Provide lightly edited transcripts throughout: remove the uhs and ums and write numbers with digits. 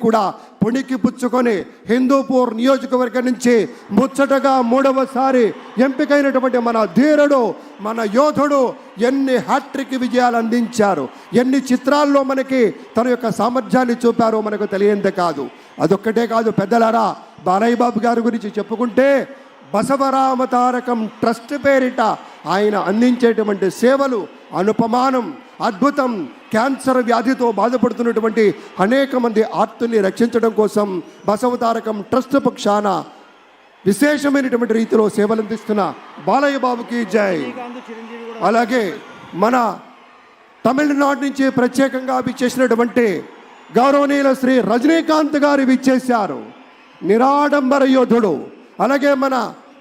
కూడా పుణికి పుచ్చుకొని హిందూపూర్ నియోజకవర్గం నుంచి ముచ్చటగా 3వసారి ఎంపికైనటువంటి మన ధీరుడు, మన యోధుడు ఎన్ని హ్యాట్రిక్ విజయాలు అందించారు, ఎన్ని చిత్రాల్లో మనకి తన యొక్క సామర్థ్యాన్ని చూపారో మనకు తెలియందే కాదు. అదొక్కటే కాదు పెద్దలారా, బాలయ్య బాబు గారి గురించి చెప్పుకుంటే బసవరామ తారకం ట్రస్ట్ పేరిట ఆయన అందించేటువంటి సేవలు అనుపమానం, అద్భుతం. క్యాన్సర్ వ్యాధితో బాధపడుతున్నటువంటి అనేక మంది ఆర్తుల్ని రక్షించడం కోసం బసవతారకం ట్రస్ట్ పక్షాన విశేషమైనటువంటి రీతిలో సేవలు అందిస్తున్న బాలయ్య బాబుకి జై. అలాగే మన తమిళనాడు నుంచి ప్రత్యేకంగా విచ్చేసినటువంటి గౌరవనీయుల శ్రీ రజనీకాంత్ గారు విచ్చేశారు, నిరాడంబర యోధుడు. అలాగే మన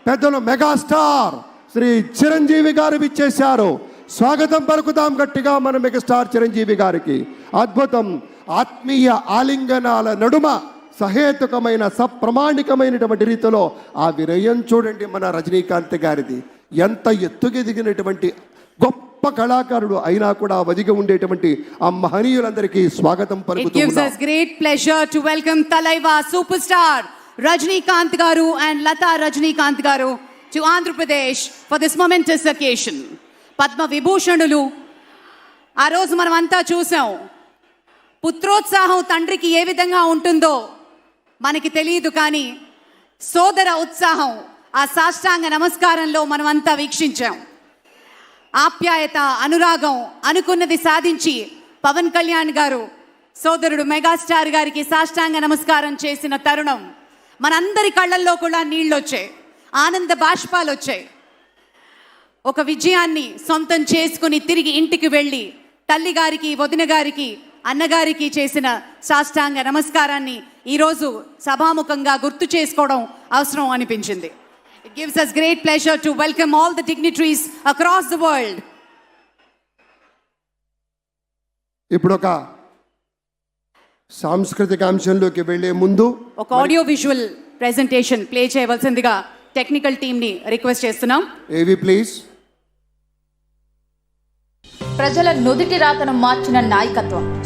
పెద్దలు మెగాస్టార్ శ్రీ చిరంజీవి గారు విచ్చేశారు. స్వాగతం పలుకుతాం గట్టిగా మన మెగాస్టార్ చిరంజీవి గారికి. అద్భుతం. ఆత్మీయ ఆలింగనాల నడుమ సహేతుకమైన సప్రమాణికమైనటువంటి రీతిలో ఆ వినయం చూడండి మన రజనీకాంత్ గారిది. ఎంత ఎత్తుకెదిగినటువంటి గొప్ప కళాకారుడు అయినా కూడా ఒదిగి ఉండేటువంటి ఆ మహనీయులందరికీ స్వాగతం పలుకుతూ It gives us great pleasure to welcome Talaiva superstar Rajnikant Garu and Lata Rajnikant Garu to Andhra Pradesh for this momentous occasion. Padma విభూషణులు ఆ రోజు మనం అంతా చూసాం. పుత్రోత్సాహం తండ్రికి ఏ విధంగా ఉంటుందో మనకి తెలియదు, కానీ సోదర ఉత్సాహం ఆ సాష్టాంగ నమస్కారంలో మనం అంతా వీక్షించాం. ఆప్యాయత, అనురాగం, అనుకున్నది సాధించి పవన్ కళ్యాణ్ గారు సోదరుడు మెగాస్టార్ గారికి సాష్టాంగ నమస్కారం చేసిన తరుణం మనందరి కళ్ళల్లో కూడా నీళ్ళు వచ్చాయి, ఆనంద బాష్పాలు వచ్చాయి. ఒక విజయాన్ని సొంతం చేసుకుని తిరిగి ఇంటికి వెళ్ళి తల్లి గారికి, వదిన గారికి, అన్నగారికి చేసిన సాష్టాంగ నమస్కారాన్ని ఈరోజు సభాముఖంగా గుర్తు చేసుకోవడం అవసరం అనిపించింది. It gives us great pleasure to welcome all the dignitaries across the world. ఇప్పుడు ఒక సాంస్కృతిక అంశంలోకి వెళ్లే ముందు ఒక ఆడియో విజువల్ ప్రెజెంటేషన్ ప్లే చేయవలసిందిగా టెక్నికల్ టీమ్ ని రిక్వెస్ట్ చేస్తున్నాం. ఏవి ప్లీజ్. ప్రజల నుదిటి రాతను మార్చిన నాయకత్వం.